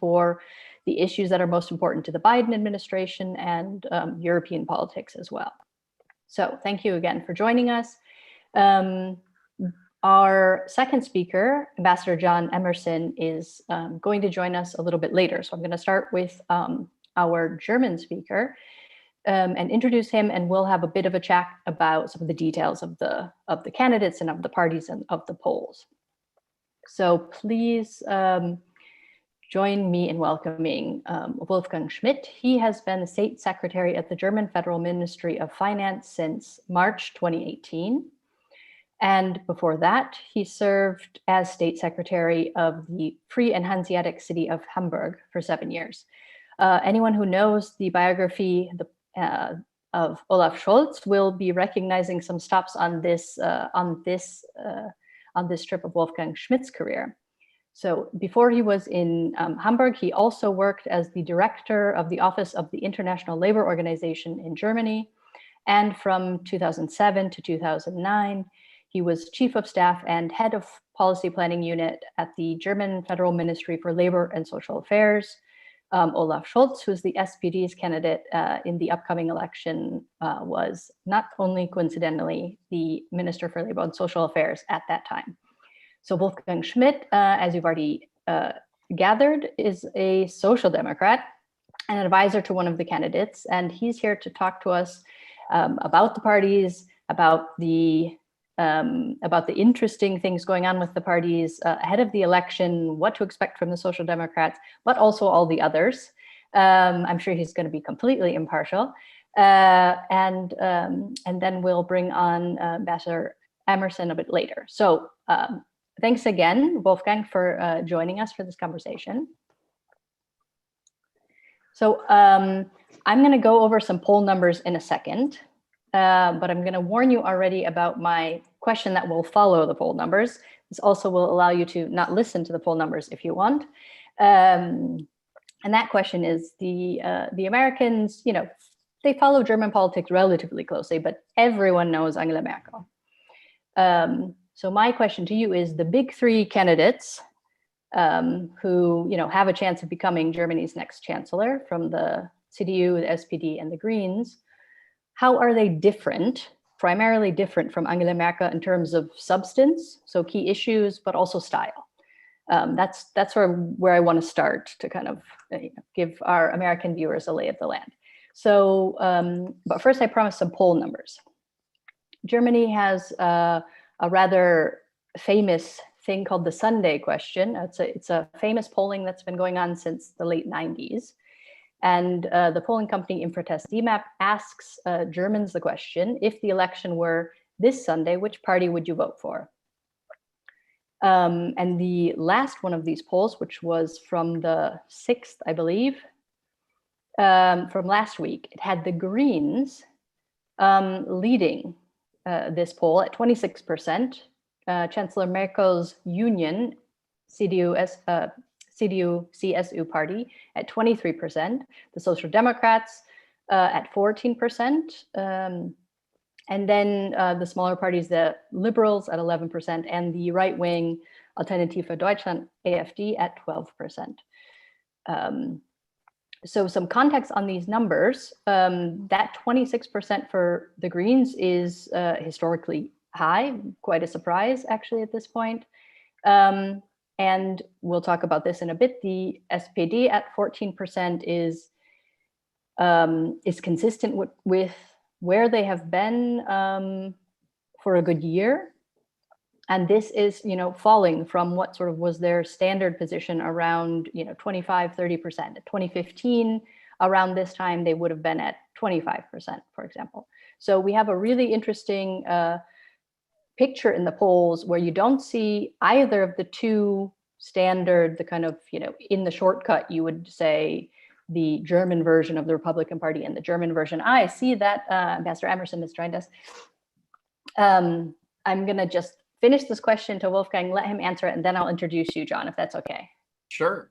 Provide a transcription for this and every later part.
for the issues that are most important to the Biden administration and European politics as well. So thank you again for joining us. Our second speaker, Ambassador John Emerson, is going to join us a little bit later. So I'm going to start with our German speaker and introduce him, and we'll have a bit of a chat about some of the details of the candidates and of the parties and of the polls. So please join me in welcoming Wolfgang Schmidt. He has been the State Secretary at the German Federal Ministry of Finance since March 2018. And before that, he served as State Secretary of the Free and Hanseatic City of Hamburg for 7 years. Anyone who knows the biography of Olaf Scholz will be recognizing some stops on this trip of Wolfgang Schmidt's career. So before he was in Hamburg, he also worked as the director of the Office of the International Labor Organization in Germany. And from 2007 to 2009, he was Chief of Staff and Head of Policy Planning Unit at the German Federal Ministry for Labor and Social Affairs. Olaf Scholz, who's the SPD's candidate in the upcoming election, was not only coincidentally the Minister for Labor and Social Affairs at that time. So Wolfgang Schmidt, as you've already gathered, is a social democrat and an advisor to one of the candidates. And he's here to talk to us about the parties, about the interesting things going on with the parties ahead of the election, what to expect from the Social Democrats, but also all the others. I'm sure he's going to be completely impartial. And then we'll bring on Ambassador Emerson a bit later. So thanks again, Wolfgang, for joining us for this conversation. So I'm going to go over some poll numbers in a second. But I'm going to warn you already about my question that will follow the poll numbers. This also will allow you to not listen to the poll numbers if you want. And that question is the Americans, you know, they follow German politics relatively closely, but everyone knows Angela Merkel. So my question to you is the big three candidates who, you know, have a chance of becoming Germany's next chancellor from the CDU, the SPD, and the Greens. How are they different, primarily different from Angela Merkel in terms of substance, so key issues, but also style? That's sort of where I want to start to kind of give our American viewers a lay of the land. So, but first I promised some poll numbers. Germany has a rather famous thing called the Sunday question. It's a famous polling that's been going on since the late 90s. And the polling company Infratest DMAP asks Germans the question, if the election were this Sunday, which party would you vote for? And the last one of these polls, which was from the 6th, I believe, from last week, it had the Greens leading this poll at 26%. Chancellor Merkel's Union, CDU-CSU party at 23%, the Social Democrats at 14%, and then the smaller parties, the Liberals at 11%, and the right-wing Alternative für Deutschland, AfD, at 12%. So some context on these numbers, that 26% for the Greens is historically high, quite a surprise actually at this point. And we'll talk about this in a bit. The SPD at 14% is consistent with where they have been for a good year. And this is, you know, falling from what sort of was their standard position around, you know, 25, 30%. At 2015, around this time, they would have been at 25%, for example. So we have a really interesting picture in the polls where you don't see either of the two standard, the kind of, you know, in the shortcut, you would say the German version of the Republican Party and the German version. I see that Ambassador Emerson has joined us. I'm going to just finish this question to Wolfgang, let him answer it, and then I'll introduce you, John, if that's okay. Sure.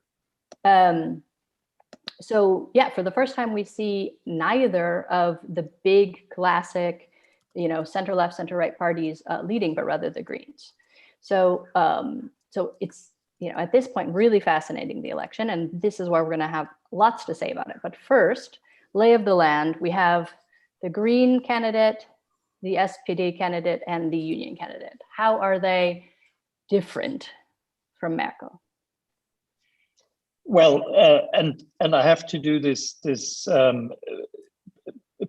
So yeah, for the first time, we see neither of the big classic, you know, center left, center right parties leading, but rather the Greens. So so it's, at this point, really fascinating, the election. And this is why we're going to have lots to say about it. But first, lay of the land, we have the Green candidate, the SPD candidate, and the Union candidate. How are they different from Merkel? Well, and I have to do this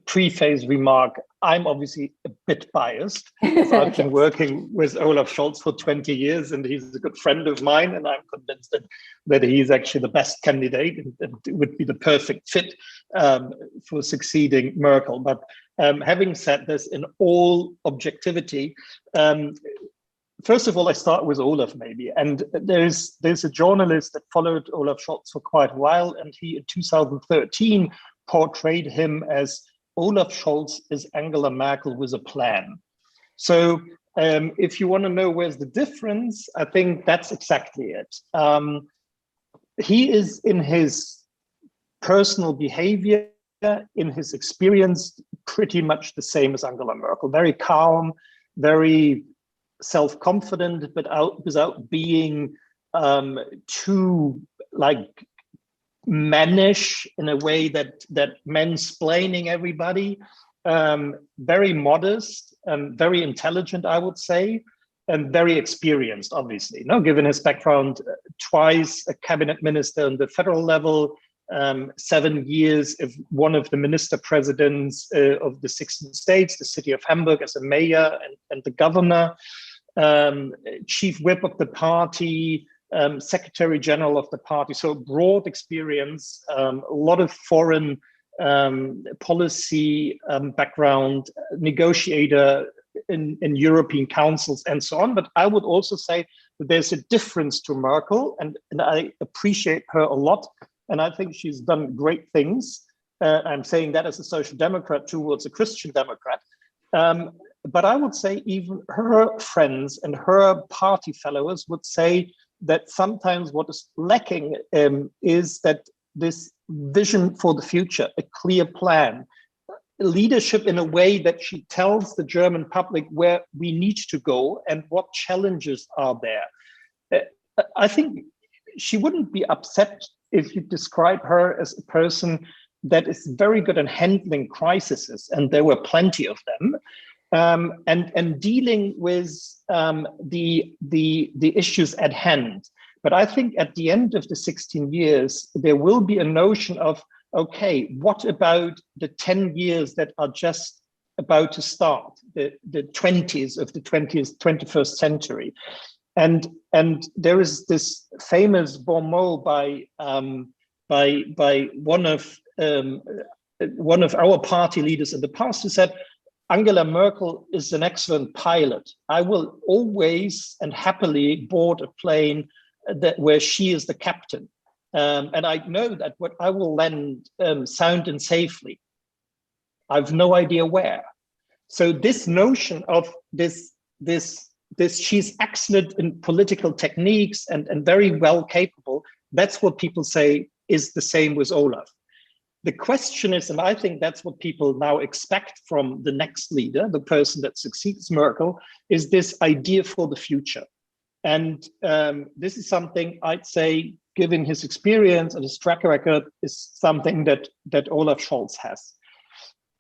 preface remark. I'm obviously a bit biased, as I've been working with Olaf Scholz for 20 years, and he's a good friend of mine, and I'm convinced that he's actually the best candidate and would be the perfect fit for succeeding Merkel. But having said this, in all objectivity, first of all, I start with Olaf maybe. And there's a journalist that followed Olaf Scholz for quite a while, and he in 2013 portrayed him as Olaf Scholz is Angela Merkel with a plan. So if you want to know where's the difference, I think that's exactly it. He is, in his personal behavior, in his experience, pretty much the same as Angela Merkel. Very calm, very self-confident, but without being too mannish in a way that mansplaining everybody. Very modest, very intelligent, I would say, and very experienced, obviously. Given his background, twice a cabinet minister on the federal level, 7 years of one of the minister presidents of the 16 states, the city of Hamburg as a mayor and the governor, chief whip of the party, secretary general of the party. So broad experience, a lot of foreign policy background, negotiator in European councils and so on. But I would also say that there's a difference to Merkel, and I appreciate her a lot. And I think she's done great things. I'm saying that as a social democrat towards a Christian Democrat. But I would say even her friends and her party fellows would say that sometimes what is lacking is that this vision for the future, a clear plan, leadership in a way that she tells the German public where we need to go and what challenges are there. I think she wouldn't be upset if you describe her as a person that is very good at handling crises, and there were plenty of them, and dealing with the issues at hand. But I think at the end of the 16 years, there will be a notion of, okay, what about the 10 years that are just about to start, the 20s of the 21st century? And there is this famous bon mot by one of our party leaders in the past, who said, Angela Merkel is an excellent pilot. I will always and happily board a plane where she is the captain. And I know that what I will land sound and safely. I've no idea where. So this notion of this she's excellent in political techniques and very well capable, that's what people say is the same with Olaf. The question is, and I think that's what people now expect from the next leader, the person that succeeds Merkel, is this idea for the future. And this is something I'd say, given his experience and his track record, is something that Olaf Scholz has.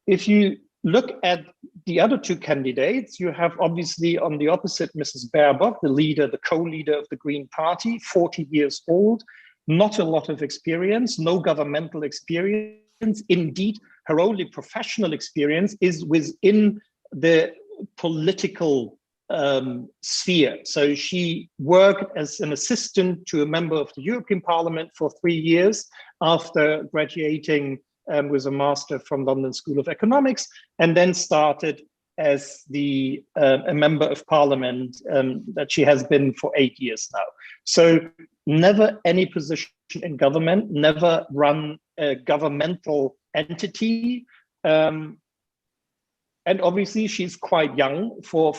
If you look at the other two candidates, you have obviously on the opposite Mrs. Baerbock, the leader, the co-leader of the Green Party, 40 years old, not a lot of experience, no governmental experience. Indeed, her only professional experience is within the political sphere. So she worked as an assistant to a member of the European Parliament for 3 years after graduating with a master from London School of Economics, and then started as a member of parliament that she has been for 8 years now. So never any position in government, never run a governmental entity. And obviously she's quite young for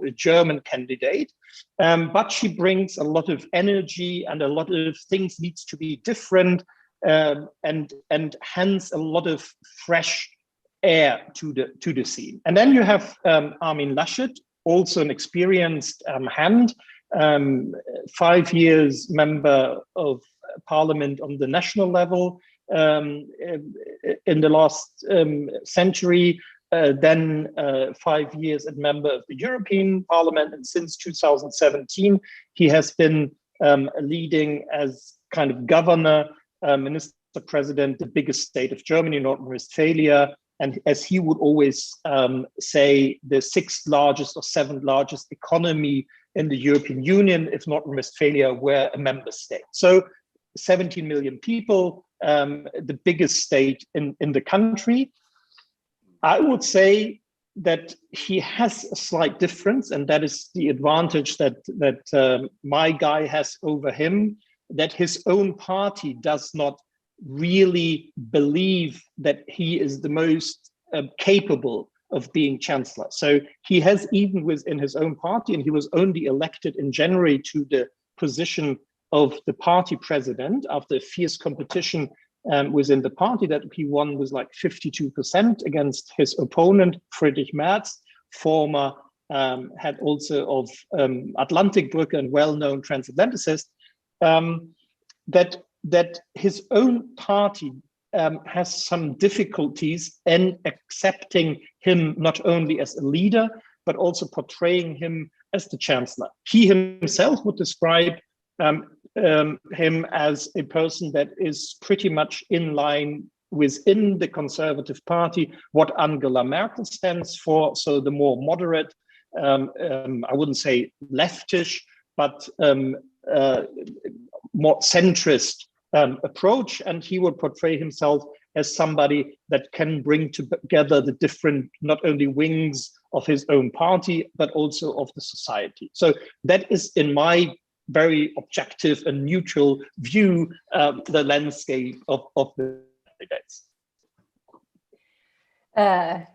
a German candidate, but she brings a lot of energy, and a lot of things needs to be different, and hence a lot of fresh air to the scene. And then you have Armin Laschet, also an experienced hand, um, 5 years member of parliament on the national level in the last century, then 5 years as member of the European Parliament, and since 2017 he has been leading as kind of governor, minister president, the biggest state of Germany, North Rhine-Westphalia, and as he would always say, the sixth largest or seventh largest economy in the European Union, if North Rhine-Westphalia were a member state. So 17 million people, the biggest state in the country. I would say that he has a slight difference, and that is the advantage that my guy has over him, that his own party does not really believe that he is the most capable of being chancellor. So he has, even within his own party, and he was only elected in January to the position of the party president after a fierce competition within the party, that he won with like 52% against his opponent, Friedrich-Merz, former head also of Atlantikbrücke and well-known transatlanticist, that his own party has some difficulties in accepting him not only as a leader, but also portraying him as the chancellor. He himself would describe him as a person that is pretty much in line within the Conservative Party, what Angela Merkel stands for, so the more moderate, I wouldn't say leftish, but more centrist approach, and he would portray himself as somebody that can bring together the different, not only wings of his own party, but also of the society. So that is, in my very objective and neutral view, the landscape of the candidates.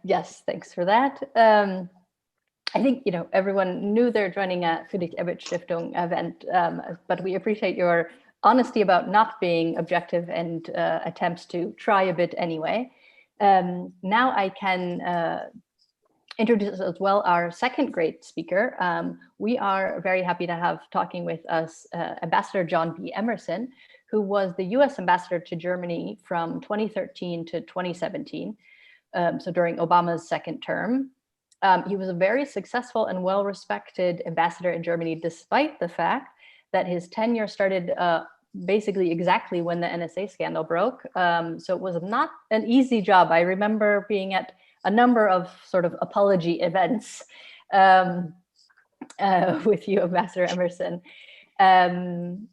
Yes, thanks for that. I think everyone knew they're joining a Friedrich-Ebert-Stiftung event, but we appreciate your honesty about not being objective and attempts to try a bit anyway. Now I can introduce as well our second great speaker. We are very happy to have talking with us Ambassador John B. Emerson, who was the US ambassador to Germany from 2013 to 2017, so during Obama's second term. He was a very successful and well-respected ambassador in Germany, despite the fact that his tenure started basically exactly when the NSA scandal broke. So it was not an easy job. I remember being at a number of sort of apology events with you, Ambassador Emerson. John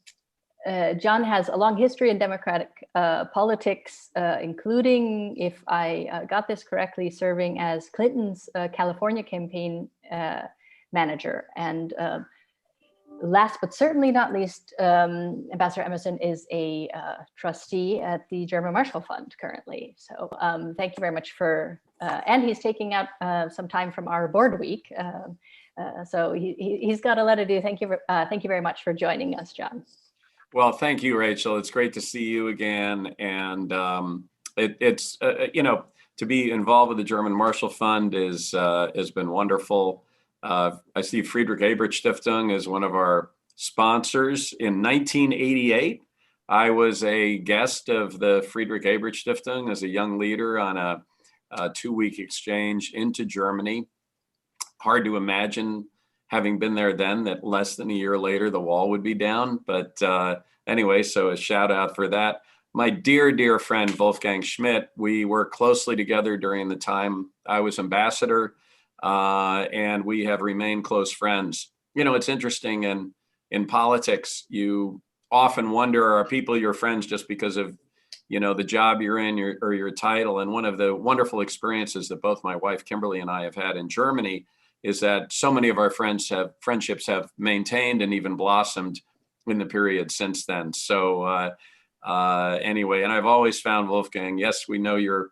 has a long history in democratic politics, including, if I got this correctly, serving as Clinton's California campaign manager. And last but certainly not least, Ambassador Emerson is a trustee at the German Marshall Fund currently. So thank you very much for, and he's taking out some time from our board week. So he's got a lot to do. Thank you very much for joining us, John. Well, thank you, Rachel. It's great to see you again. And it's to be involved with the German Marshall Fund has been wonderful. I see Friedrich-Ebert-Stiftung as one of our sponsors. In 1988, I was a guest of the Friedrich-Ebert-Stiftung as a young leader on a 2-week exchange into Germany. Hard to imagine, having been there then, that less than a year later the wall would be down. But anyway, so a shout out for that. My dear, dear friend, Wolfgang Schmidt, we worked closely together during the time I was ambassador, and we have remained close friends. It's interesting, in politics, you often wonder, are people your friends just because of, the job you're in or your title? And one of the wonderful experiences that both my wife, Kimberly, and I have had in Germany is that so many of our friendships have maintained and even blossomed in the period since then. So anyway, and I've always found, Wolfgang, yes, we know your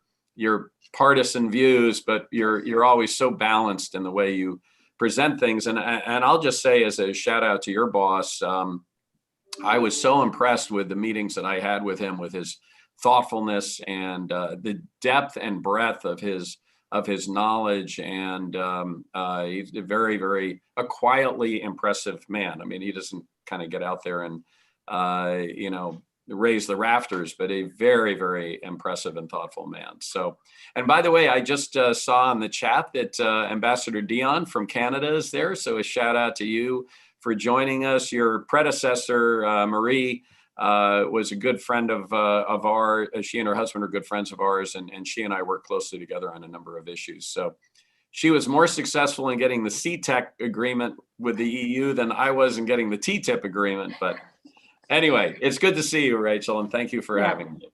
partisan views, but you're always so balanced in the way you present things. And I'll just say, as a shout out to your boss, I was so impressed with the meetings that I had with him, with his thoughtfulness and the depth and breadth of his of his knowledge, and he's a very, very quietly impressive man. I mean, he doesn't kind of get out there and raise the rafters, but a very, very impressive and thoughtful man. So, and by the way, I just saw in the chat that Ambassador Dion from Canada is there. So a shout out to you for joining us. Your predecessor, Marie, was a good friend of ours. She and her husband are good friends of ours, and she and I work closely together on a number of issues. So she was more successful in getting the CTEC agreement with the EU than I was in getting the TTIP agreement. But anyway, it's good to see you, Rachel, and thank you for having me.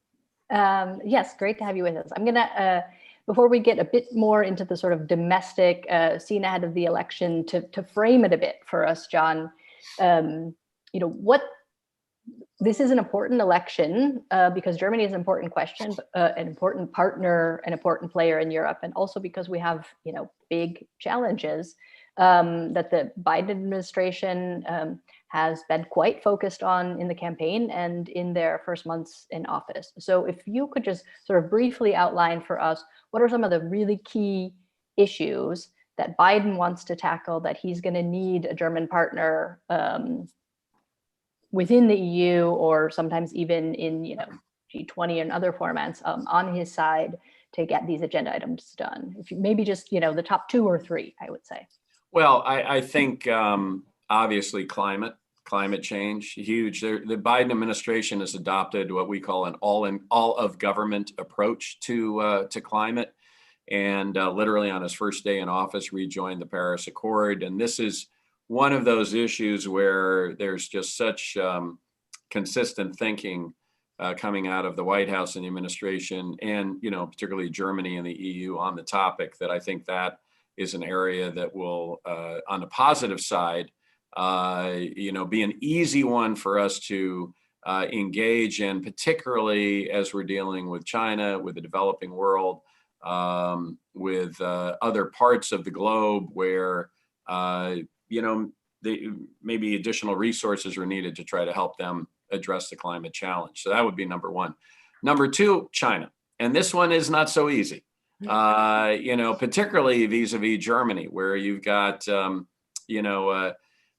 Yes, great to have you with us. I'm gonna, before we get a bit more into the sort of domestic scene ahead of the election, to frame it a bit for us, John, this is an important election because Germany is an important question, an important partner, an important player in Europe, and also because we have, big challenges that the Biden administration has been quite focused on in the campaign and in their first months in office. So if you could just sort of briefly outline for us, what are some of the really key issues that Biden wants to tackle that he's going to need a German partner within the EU, or sometimes even in G20 and other formats on his side to get these agenda items done? If you, maybe just the top 2 or 3, I would say. Well, I think obviously climate change, huge. The Biden administration has adopted what we call an all of government approach to climate, and literally on his first day in office rejoined the Paris Accord. And this is one of those issues where there's just such consistent thinking coming out of the White House and the administration, and particularly Germany and the EU on the topic, that I think that is an area that will, on the positive side, be an easy one for us to engage in, particularly as we're dealing with China, with the developing world, with other parts of the globe where maybe additional resources are needed to try to help them address the climate challenge. So that would be number 1. Number 2, China. And this one is not so easy, particularly vis-a-vis Germany, where you've got,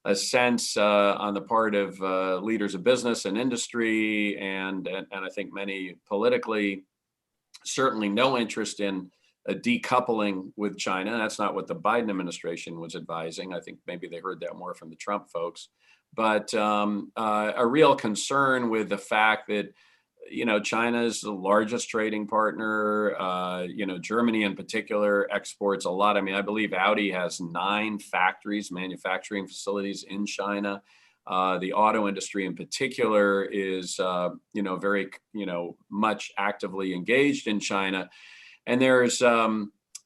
a sense on the part of leaders of business and industry, and I think many politically, certainly no interest in a decoupling with China. That's not what the Biden administration was advising. I think maybe they heard that more from the Trump folks. But a real concern with the fact that, China is the largest trading partner. Germany in particular exports a lot. I mean, I believe Audi has 9 factories, manufacturing facilities in China. The auto industry in particular is, very, much actively engaged in China. And there's, you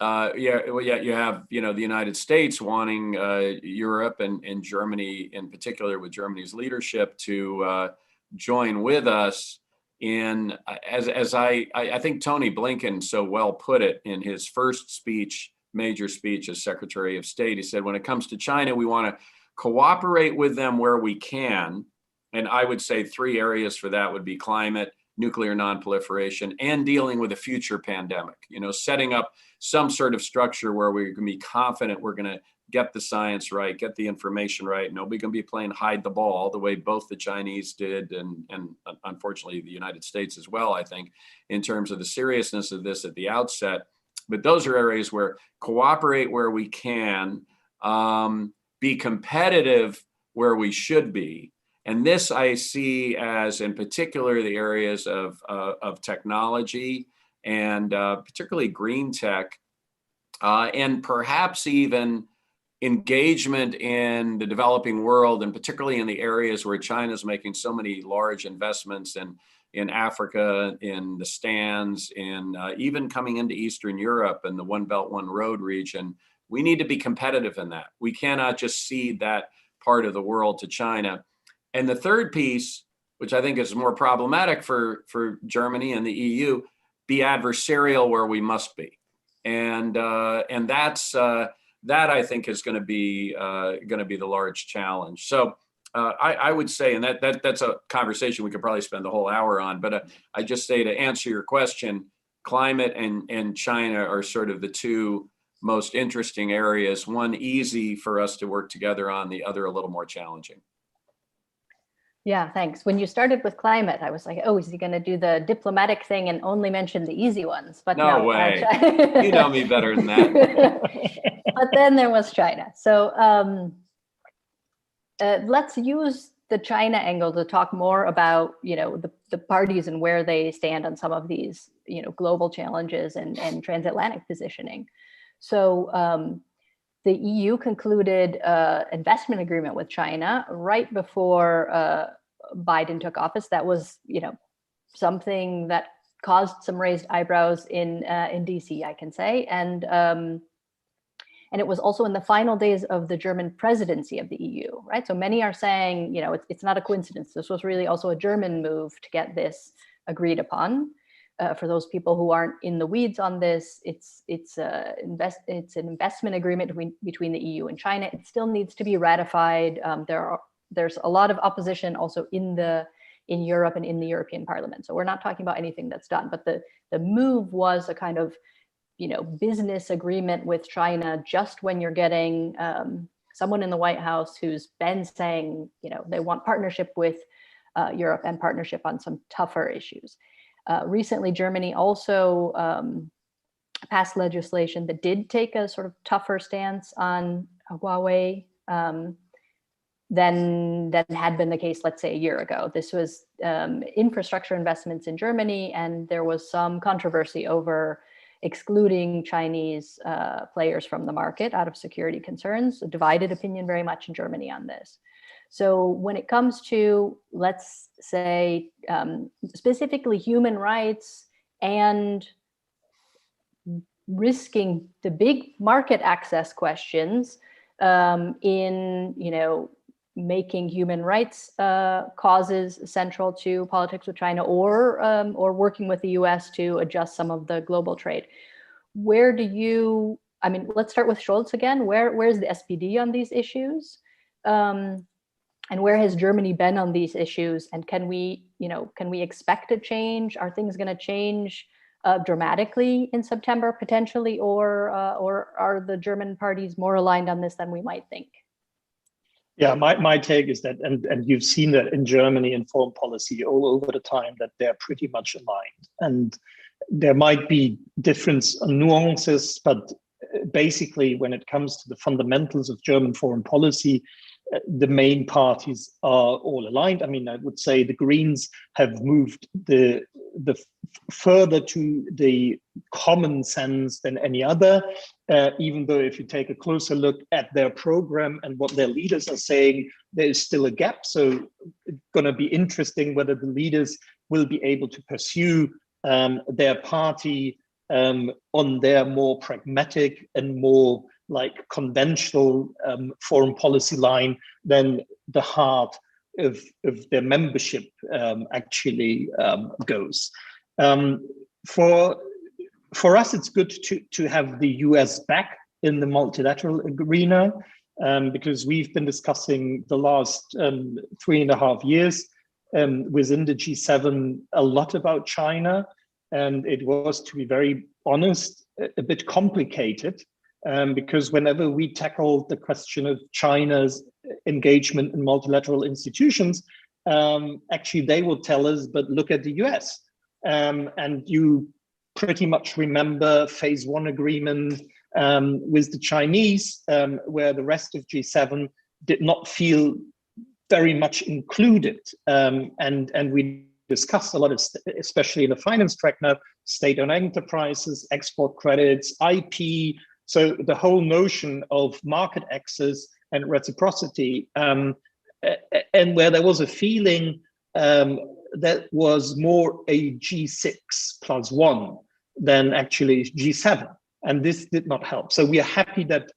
have, the United States wanting Europe and Germany in particular, with Germany's leadership, to join with us in, as I think Tony Blinken so well put it in his first speech, major speech as Secretary of State. He said, when it comes to China, we want to cooperate with them where we can. And I would say 3 areas for that would be climate, nuclear nonproliferation, and dealing with a future pandemic. Setting up some sort of structure where we can be confident we're going to get the science right, get the information right. Nobody can be playing hide the ball the way both the Chinese did, and unfortunately the United States as well, I think, in terms of the seriousness of this at the outset. But those are areas where cooperate where we can, be competitive where we should be. And this I see as, in particular, the areas of technology, and particularly green tech, and perhaps even engagement in the developing world, and particularly in the areas where China is making so many large investments in Africa, in the Stans, in even coming into Eastern Europe and the One Belt, One Road region. We need to be competitive in that. We cannot just cede that part of the world to China. And the third piece, which I think is more problematic for Germany and the EU, be adversarial where we must be. And that's that I think is going to be the large challenge. So I would say, and that's a conversation we could probably spend the whole hour on, but I just say, to answer your question, climate and China are sort of the two most interesting areas, one easy for us to work together on, the other a little more challenging. Yeah, thanks. When you started with climate, I was like, oh, is he going to do the diplomatic thing and only mention the easy ones? But no way. You know me better than that. But then there was China. So let's use the China angle to talk more about, the parties and where they stand on some of these, global challenges and transatlantic positioning. So the EU concluded an investment agreement with China right before Biden took office. That was, something that caused some raised eyebrows in DC, I can say, and it was also in the final days of the German presidency of the EU, right? So many are saying, it's not a coincidence. This was really also a German move to get this agreed upon. For those people who aren't in the weeds on this, it's an investment agreement between the EU and China. It still needs to be ratified. There's a lot of opposition also in Europe and in the European Parliament. So we're not talking about anything that's done, but the move was a kind of business agreement with China just when you're getting someone in the White House who's been saying they want partnership with Europe and partnership on some tougher issues. Recently, Germany also passed legislation that did take a sort of tougher stance on Huawei than had been the case, let's say, a year ago. This was infrastructure investments in Germany, and there was some controversy over excluding Chinese players from the market out of security concerns. A divided opinion very much in Germany on this. So when it comes to, let's say, specifically human rights and risking the big market access questions in, making human rights causes central to politics with China, or working with the US to adjust some of the global trade, where do you? Let's start with Scholz again. Where's the SPD on these issues? And where has Germany been on these issues? And can we expect a change? Are things going to change dramatically in September potentially, or are the German parties more aligned on this than we might think? Yeah, my take is that, and you've seen that in Germany in foreign policy all over the time, that they're pretty much aligned. And there might be different nuances, but basically when it comes to the fundamentals of German foreign policy, the main parties are all aligned. I would say the Greens have moved the further to the common sense than any other, even though if you take a closer look at their program and what their leaders are saying, there is still a gap. So it's going to be interesting whether the leaders will be able to pursue their party on their more pragmatic and more conventional foreign policy line than the heart of their membership actually goes. For us, it's good to have the US back in the multilateral arena, because we've been discussing the last 3.5 years within the G7 a lot about China, and it was, to be very honest, a bit complicated. Because whenever we tackle the question of China's engagement in multilateral institutions, actually they will tell us, but look at the US. And you pretty much remember phase 1 agreement with the Chinese, where the rest of G7 did not feel very much included. And we discussed a lot of, especially in the finance track now, state-owned enterprises, export credits, IP. So the whole notion of market access and reciprocity, and where there was a feeling that was more a G6 plus 1 than actually G7. And this did not help. So we are happy that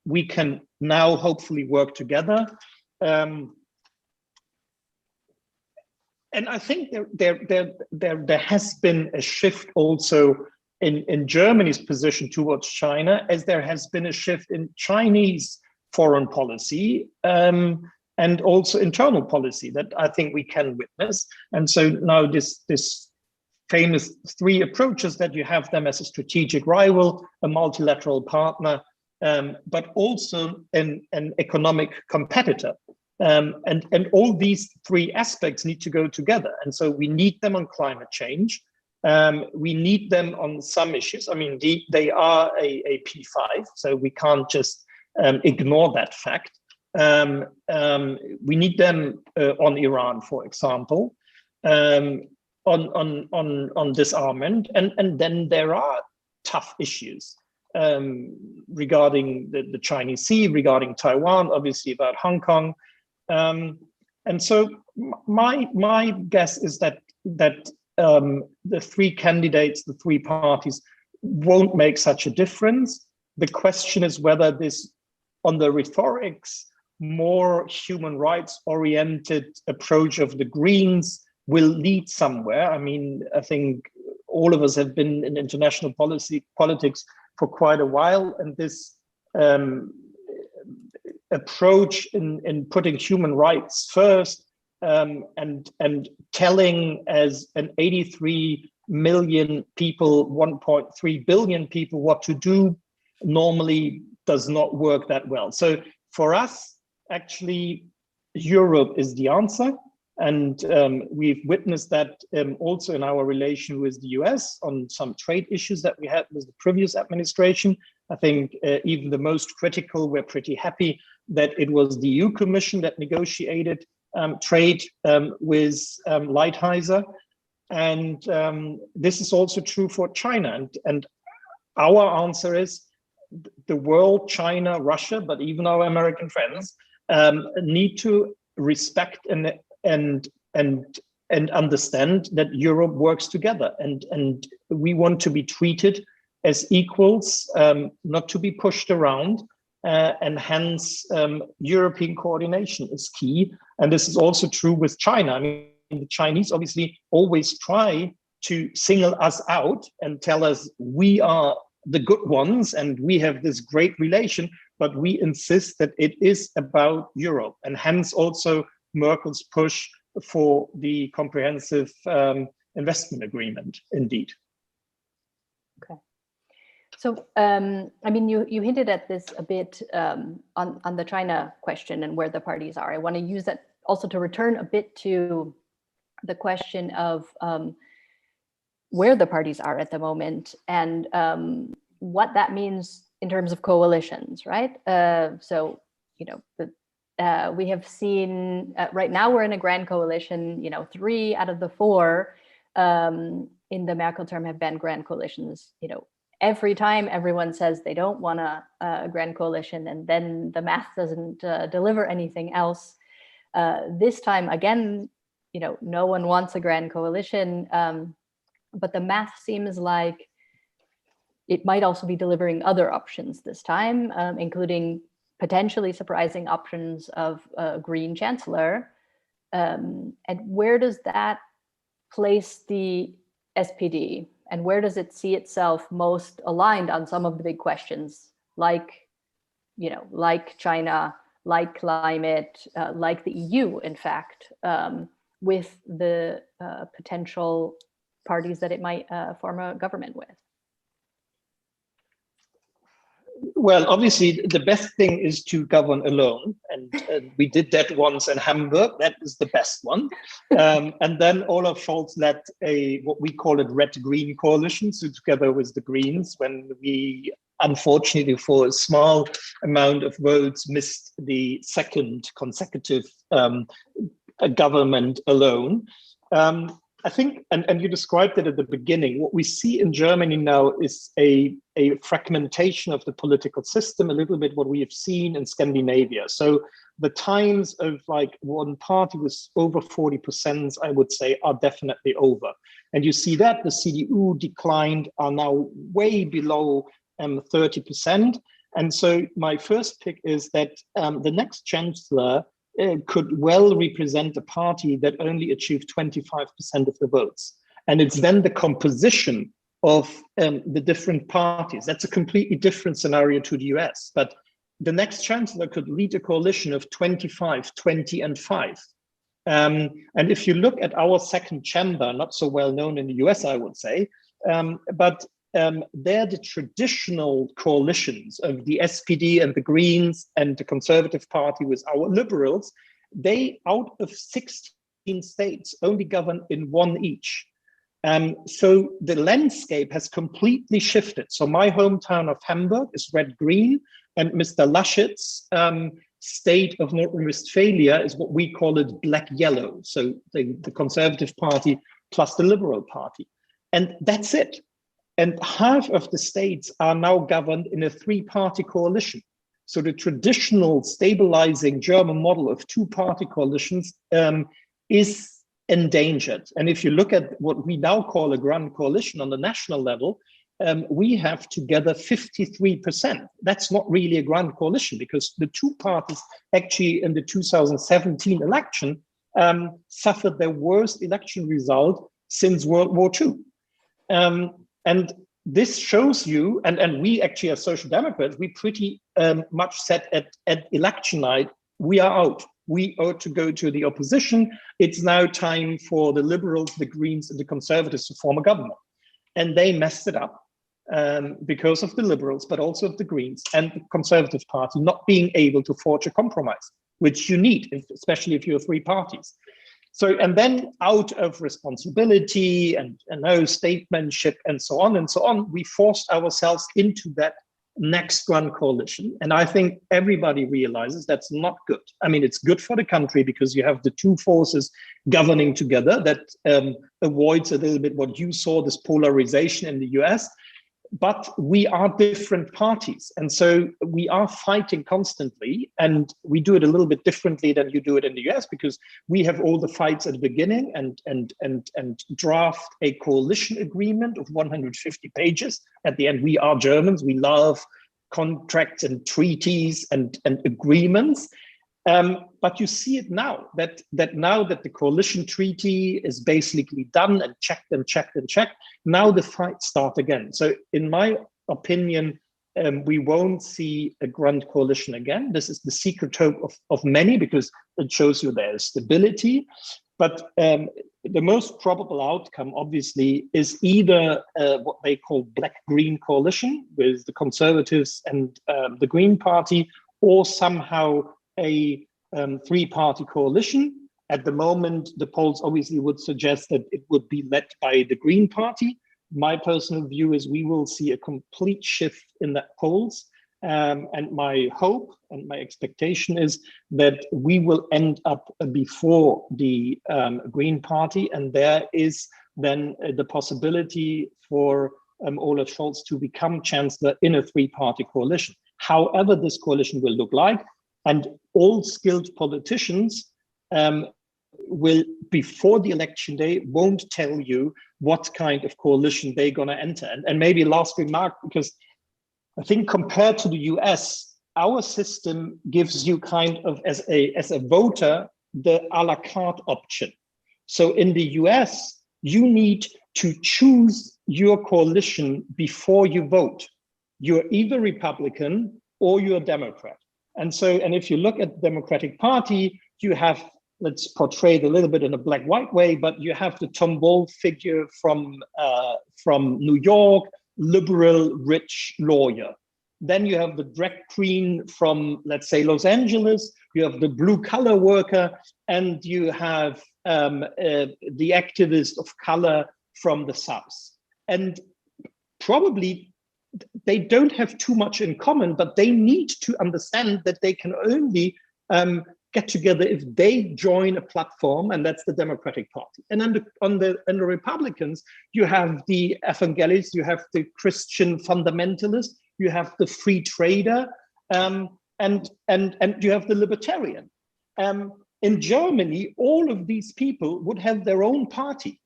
we can now hopefully work together. And I think there has been a shift also in Germany's position towards China, as there has been a shift in Chinese foreign policy and also internal policy that I think we can witness. And so now this famous three approaches, that you have them as a strategic rival, a multilateral partner, but also an economic competitor. And all these three aspects need to go together. And so we need them on climate change. We need them on some issues. I mean, they are a P5, so we can't just ignore that fact. We need them on Iran, for example, on disarmament, and then there are tough issues regarding the Chinese Sea, regarding Taiwan, obviously about Hong Kong. And so my guess is that the three candidates, the three parties, won't make such a difference. The question is whether this, on the rhetorics, more human rights oriented approach of the Greens will lead somewhere. I mean, I think all of us have been in international politics for quite a while, and this approach in putting human rights first, and telling as an 83 million people, 1.3 billion people what to do, normally does not work that well. So for us, actually, Europe is the answer. And we've witnessed that also in our relation with the US on some trade issues that we had with the previous administration. I think even the most critical were pretty happy that it was the EU Commission that negotiated trade with Lighthizer. And this is also true for China. And our answer is the world, China, Russia, but even our American friends need to respect and understand that Europe works together, and we want to be treated as equals, not to be pushed around, and hence European coordination is key. And this is also true with China. I mean, the Chinese obviously always try to single us out and tell us we are the good ones and we have this great relation, but we insist that it is about Europe, and hence also Merkel's push for the comprehensive investment agreement, indeed. Okay. So, I mean, you hinted at this a bit on the China question and where the parties are. I want to use that also to return a bit to the question of where the parties are at the moment and what that means in terms of coalitions, right? So, you know, we have seen right now we're in a grand coalition. You know, 3 out of the 4 in the Merkel term have been grand coalitions. You know, every time everyone says they don't want a grand coalition, and then the math doesn't deliver anything else. This time again, you know, no one wants a grand coalition, but the math seems like it might also be delivering other options this time, including potentially surprising options of a green chancellor. And where does that place the SPD? And where does it see itself most aligned on some of the big questions, like, you know, like China, like climate, like the EU, in fact, with the potential parties that it might form a government with? Well, obviously, the best thing is to govern alone. And we did that once in Hamburg. That is the best one. And then Olaf Scholz led what we call a red-green coalition, so together with the Greens, when we, unfortunately, for a small amount of votes, missed the second consecutive government alone. I think, and you described it at the beginning, what we see in Germany now is a fragmentation of the political system, a little bit what we have seen in Scandinavia. So the times of like one party with over 40%, I would say, are definitely over. And you see that the CDU declined, are now way below 30%. And so my first pick is that the next chancellor could well represent a party that only achieved 25% of the votes. And it's then the composition of the different parties. That's a completely different scenario to the US. But the next chancellor could lead a coalition of 25, 20, and 5. And if you look at our second chamber, not so well known in the US, I would say, but they're the traditional coalitions of the SPD and the Greens and the Conservative Party with our liberals. They, out of 16 states, only govern in one each. So the landscape has completely shifted. So my hometown of Hamburg is red-green, and Mr. Laschet's state of North Rhine-Westphalia is what we call it black-yellow. So the Conservative Party plus the Liberal Party. And that's it. And half of the states are now governed in a three-party coalition. So the traditional stabilizing German model of two-party coalitions is endangered. And if you look at what we now call a grand coalition on the national level, we have together 53%. That's not really a grand coalition, because the two parties actually in the 2017 election suffered their worst election result since World War II. And this shows you, and we actually as Social Democrats, we pretty much said at election night, we are out. We ought to go to the opposition. It's now time for the Liberals, the Greens, and the Conservatives to form a government. And they messed it up because of the Liberals, but also of the Greens and the Conservative Party not being able to forge a compromise, which you need, especially if you're three parties. So, and then out of responsibility and no statesmanship and so on, we forced ourselves into that next grand coalition. And I think everybody realizes that's not good. I mean, it's good for the country because you have the two forces governing together. That avoids a little bit what you saw, this polarization in the US. But we are different parties. And so we are fighting constantly. And we do it a little bit differently than you do it in the US, because we have all the fights at the beginning and draft a coalition agreement of 150 pages. At the end, we are Germans. We love contracts and treaties and agreements. But you see it now, that now that the coalition treaty is basically done and checked, now the fights start again. So in my opinion, we won't see a grand coalition again. This is the secret hope of many, because it shows you there's stability. But the most probable outcome, obviously, is either what they call black-green coalition with the Conservatives and the Green Party, or somehow a three-party coalition. At the moment, the polls obviously would suggest that it would be led by the Green Party. My personal view is we will see a complete shift in the polls. And my hope and my expectation is that we will end up before the Green Party. And there is then the possibility for Olaf Scholz to become chancellor in a three-party coalition. However this coalition will look like, and all skilled politicians will, before the election day, won't tell you what kind of coalition they're going to enter. And maybe last remark, because I think compared to the US, our system gives you kind of, as a voter, the a la carte option. So in the US, you need to choose your coalition before you vote. You're either Republican or you're Democrat. And so, and if you look at the Democratic Party, you have, let's portray it a little bit in a black-white way, but you have the Tom Wolfe figure from New York, liberal, rich lawyer. Then you have the drag queen from, let's say, Los Angeles. You have the blue-collar worker, and you have the activist of color from the South. And probably they don't have too much in common, but they need to understand that they can only get together if they join a platform, and that's the Democratic Party. And on the Republicans, you have the evangelists, you have the Christian fundamentalist, you have the free trader, and you have the libertarian. In Germany, all of these people would have their own party.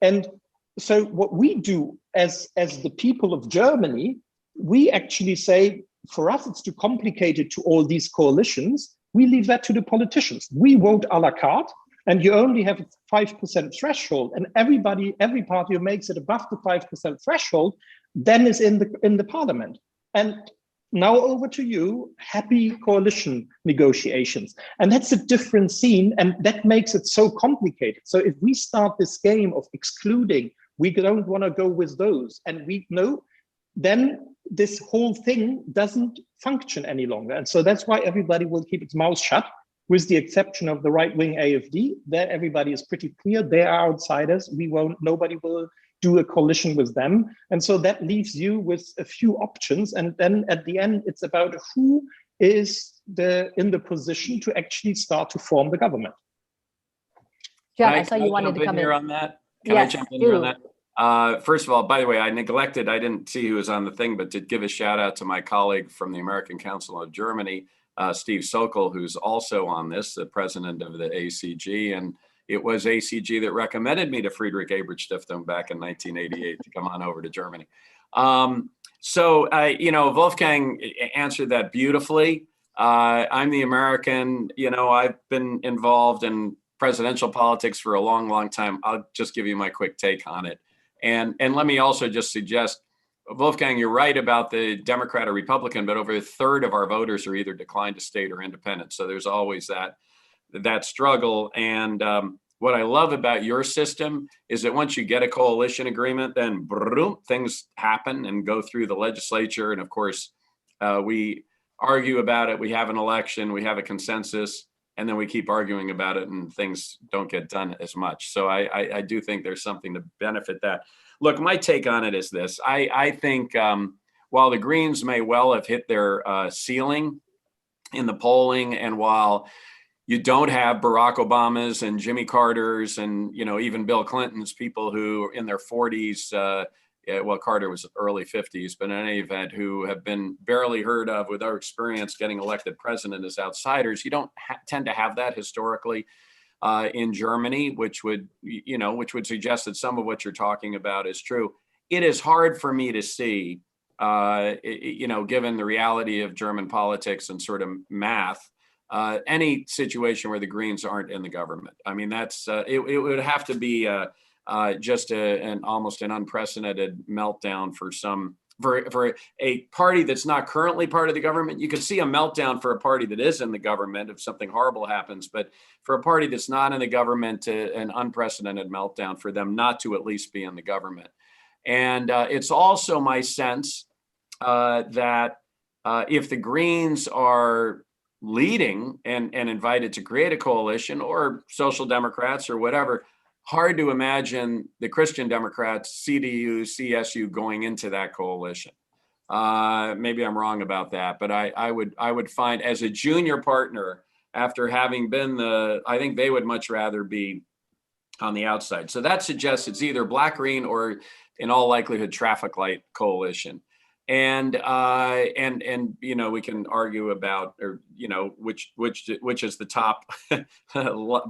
And so what we do as the people of Germany, we actually say, for us, it's too complicated to all these coalitions. We leave that to the politicians. We vote a la carte, and you only have a 5% threshold. And every party who makes it above the 5% threshold, then is in the parliament. And now over to you. Happy coalition negotiations. And that's a different scene, and that makes it so complicated. So if we start this game of excluding, we don't want to go with those, and we know, then this whole thing doesn't function any longer. And so that's why everybody will keep its mouth shut, with the exception of the right-wing AfD. There everybody is pretty clear. They are outsiders. Nobody will do a coalition with them. And so that leaves you with a few options. And then at the end, it's about who is in the position to actually start to form the government. John, I saw you wanted to come in. On that? Can I jump in here on that? First of all, by the way, I didn't see who was on the thing, but to give a shout out to my colleague from the American Council of Germany, Steve Sokol, who's also on this, the president of the ACG. And it was ACG that recommended me to Friedrich-Ebert-Stiftung back in 1988 to come on over to Germany. Wolfgang answered that beautifully. I'm the American, I've been involved in presidential politics for a long, long time. I'll just give you my quick take on it. And let me also just suggest, Wolfgang, you're right about the Democrat or Republican, but over a third of our voters are either declined to state or independent. So there's always that struggle. And what I love about your system is that once you get a coalition agreement, then boom, things happen and go through the legislature. And of course, we argue about it. We have an election, we have a consensus, and then we keep arguing about it and things don't get done as much. So I do think there's something to benefit that. Look, my take on it is this. I think while the Greens may well have hit their ceiling in the polling, and while you don't have Barack Obama's and Jimmy Carter's and even Bill Clinton's, people who in their 40s, Carter was early 50s, but in any event, who have been barely heard of with our experience getting elected president as outsiders, you don't tend to have that historically in Germany, which would suggest that some of what you're talking about is true. It is hard for me to see, given the reality of German politics and sort of math, any situation where the Greens aren't in the government. I mean, that's it would have to be just almost an unprecedented meltdown for a party that's not currently part of the government. You could see a meltdown for a party that is in the government if something horrible happens, but for a party that's not in the government, an unprecedented meltdown for them not to at least be in the government. And it's also my sense that if the Greens are leading and invited to create a coalition, or Social Democrats or whatever, hard to imagine the Christian Democrats, CDU, CSU going into that coalition. Maybe I'm wrong about that, but I would find as a junior partner, after having been I think they would much rather be on the outside. So that suggests it's either black, green, or in all likelihood, traffic light coalition. And we can argue about, which is the top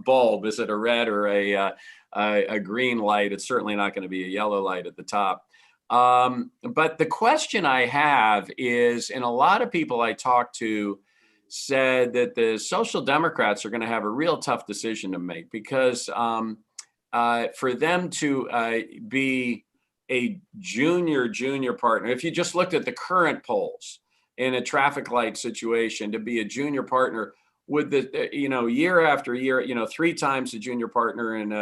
bulb. Is it a red or a green light? It's certainly not going to be a yellow light at the top. But the question I have is, and a lot of people I talked to said that the Social Democrats are going to have a real tough decision to make, because for them to be a junior partner, if you just looked at the current polls in a traffic light situation, to be a junior partner with the year after year, 3 times a junior partner in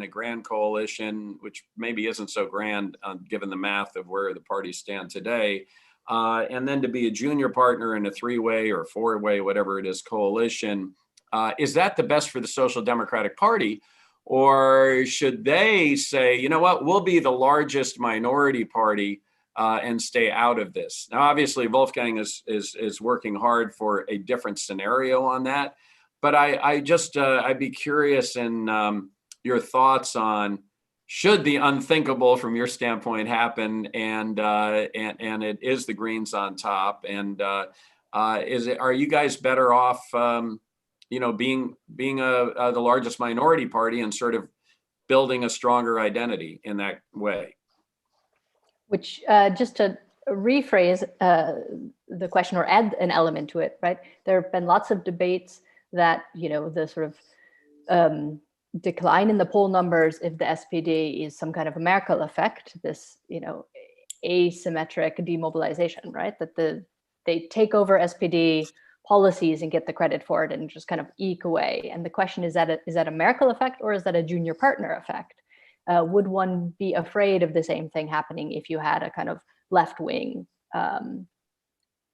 a grand coalition, which maybe isn't so grand given the math of where the parties stand today, and then to be a junior partner in a 3-way or 4-way, whatever it is, coalition, is that the best for the Social Democratic Party? Or should they say, you know what, we'll be the largest minority party and stay out of this? Now, obviously, Wolfgang is working hard for a different scenario on that. But I'd be curious in your thoughts on, should the unthinkable from your standpoint happen, and it is the Greens on top, and are you guys better off being the largest minority party and sort of building a stronger identity in that way? Which, just to rephrase the question or add an element to it, right? There have been lots of debates that, the sort of decline in the poll numbers, if the SPD is some kind of a Merkel effect, this, asymmetric demobilization, right? That the they take over SPD policies and get the credit for it and just kind of eke away. And the question is that a Merkel effect, or is that a junior partner effect? Would one be afraid of the same thing happening if you had a kind of left-wing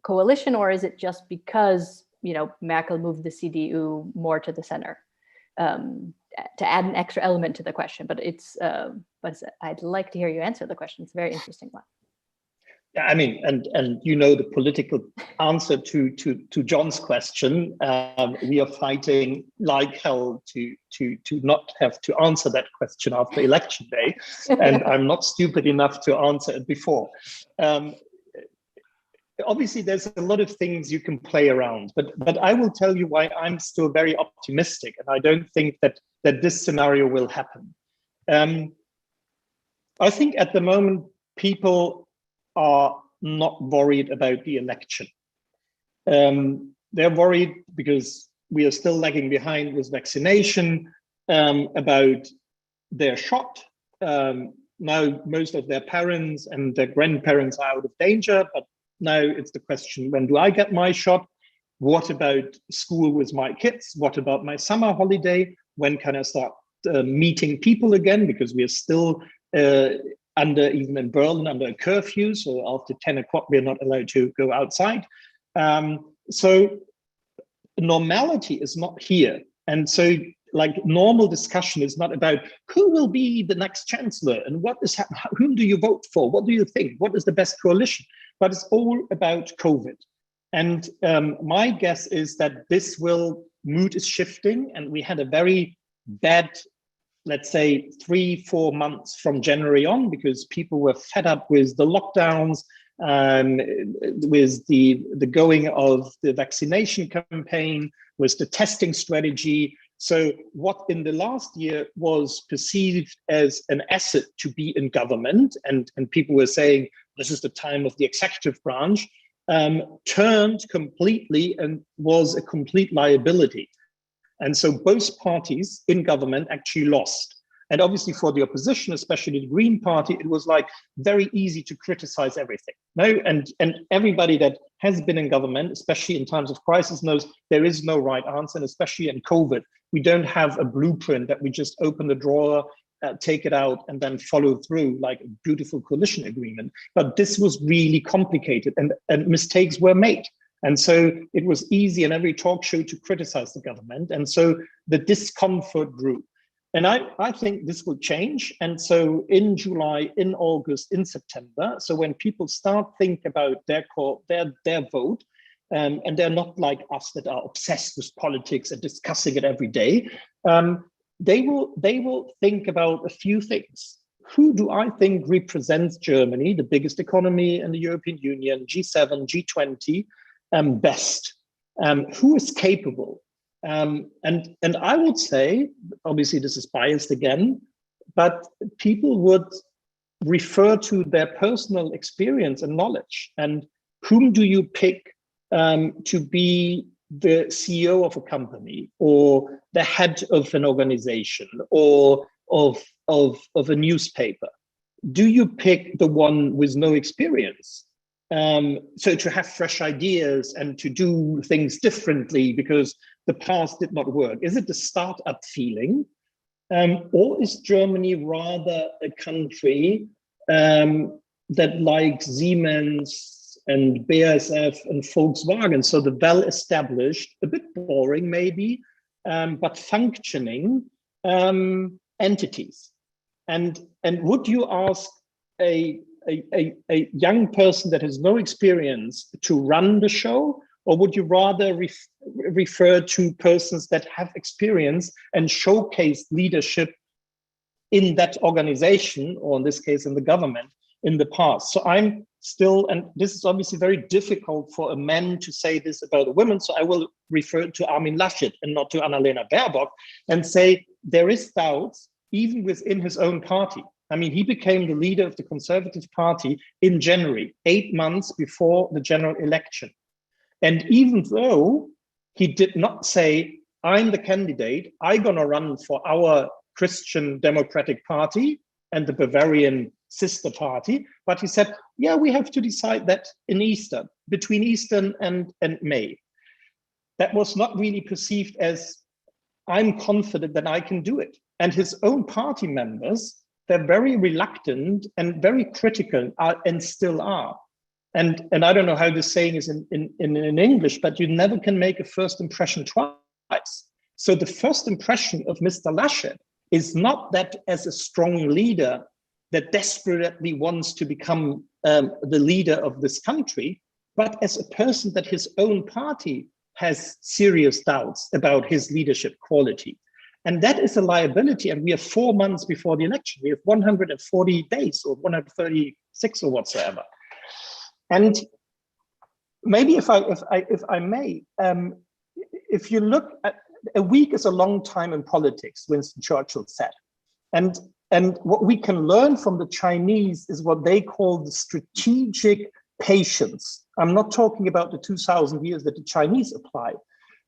coalition, or is it just because, you know, Merkel moved the CDU more to the center? To add an extra element to the question, but I'd like to hear you answer the question. It's a very interesting one. Yeah, I mean, and you know the political answer to John's question. We are fighting like hell to not have to answer that question after election day, and I'm not stupid enough to answer it before. Obviously, there's a lot of things you can play around, but I will tell you why I'm still very optimistic, and I don't think that this scenario will happen. I think at the moment people are not worried about the election. They're worried because we are still lagging behind with vaccination, about their shot. Now most of their parents and their grandparents are out of danger, but now it's the question, when do I get my shot? What about school with my kids? What about my summer holiday? When can I start meeting people again? Because we are still even in Berlin, under a curfew. So after 10 o'clock, we're not allowed to go outside. So normality is not here. And so like normal discussion is not about who will be the next chancellor and what is happening, whom do you vote for? What do you think? What is the best coalition? But it's all about COVID. And my guess is that this mood is shifting, and we had a very bad, let's say 3-4 months from January on, because people were fed up with the lockdowns, with the going of the vaccination campaign, with the testing strategy. So what in the last year was perceived as an asset to be in government, and people were saying this is the time of the executive branch, turned completely and was a complete liability. And so both parties in government actually lost. And obviously for the opposition, especially the Green Party, it was like very easy to criticize everything. No, and everybody that has been in government, especially in times of crisis, knows there is no right answer, and especially in COVID, we don't have a blueprint that we just open the drawer, take it out, and then follow through like a beautiful coalition agreement. But this was really complicated, and mistakes were made. And so it was easy in every talk show to criticize the government. And so the discomfort grew. And I think this will change. And so in July, in August, in September, so when people start think about their vote, and they're not like us that are obsessed with politics and discussing it every day, they will think about a few things. Who do I think represents Germany, the biggest economy in the European Union, G7, G20, best? Who is capable? And I would say, obviously this is biased again, but people would refer to their personal experience and knowledge. And whom do you pick to be the CEO of a company, or the head of an organization, or of a newspaper? Do you pick the one with no experience? So to have fresh ideas and to do things differently because the past did not work? Is it the startup feeling? Or is Germany rather a country that likes Siemens and BASF and Volkswagen, so the well-established, a bit boring maybe, but functioning entities? And would you ask a young person that has no experience to run the show, or would you rather refer to persons that have experience and showcase leadership in that organization, or in this case in the government, in the past? So I'm still, and this is obviously very difficult for a man to say this about a woman, so I will refer to Armin Laschet and not to Annalena Baerbock, and say there is doubts even within his own party. I mean, he became the leader of the Conservative Party in January, 8 months before the general election. And even though he did not say, I'm the candidate, I'm gonna run for our Christian Democratic Party and the Bavarian sister party, but he said, yeah, we have to decide that in Easter. between Easter and May. That was not really perceived as, I'm confident that I can do it. And his own party members, they're very reluctant and very critical, and still are. And I don't know how this saying is in English, but you never can make a first impression twice. So the first impression of Mr. Laschet is not that as a strong leader that desperately wants to become the leader of this country, but as a person that his own party has serious doubts about his leadership quality. And that is a liability. And we are 4 months before the election. We have 140 days or 136 or whatsoever. And maybe if I may, if you look at, a week is a long time in politics, Winston Churchill said. And what we can learn from the Chinese is what they call the strategic patience. I'm not talking about the 2000 years that the Chinese apply,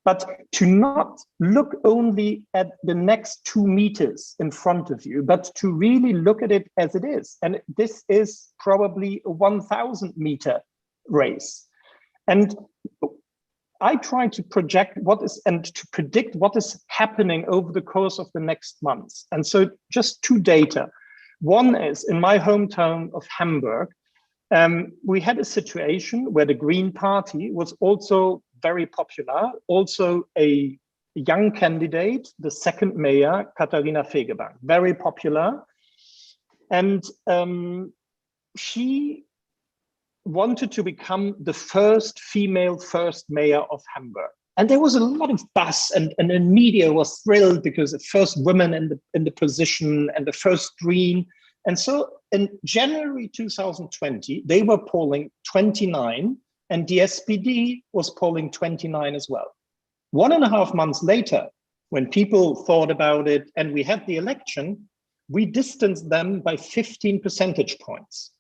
but to not look only at the next 2 meters in front of you, but to really look at it as it is. And this is probably a 1,000 meter race. And I try to project what is, and to predict what is happening over the course of the next months. And so just 2 data. One is in my hometown of Hamburg, we had a situation where the Green Party was also very popular, also a young candidate, the second mayor, Katharina Fegebank, very popular. And she wanted to become the first female first mayor of Hamburg. And there was a lot of buzz, and the media was thrilled because the first woman in the position and the first green. And so in January 2020, they were polling 29, and the SPD was polling 29 as well. 1.5 months later, when people thought about it and we had the election, we distanced them by 15 percentage points.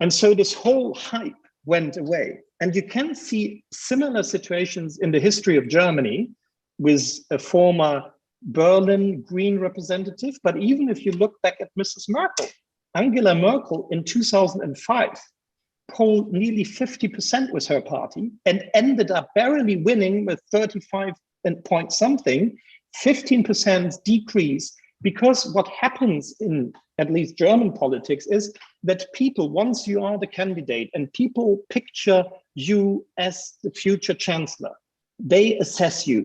And so this whole hype went away. And you can see similar situations in the history of Germany with a former Berlin Green representative. But even if you look back at Mrs. Merkel, Angela Merkel in 2005 polled nearly 50% with her party and ended up barely winning with 35 point something, 15% decrease. Because what happens in at least German politics is that people, once you are the candidate and people picture you as the future chancellor, they assess you.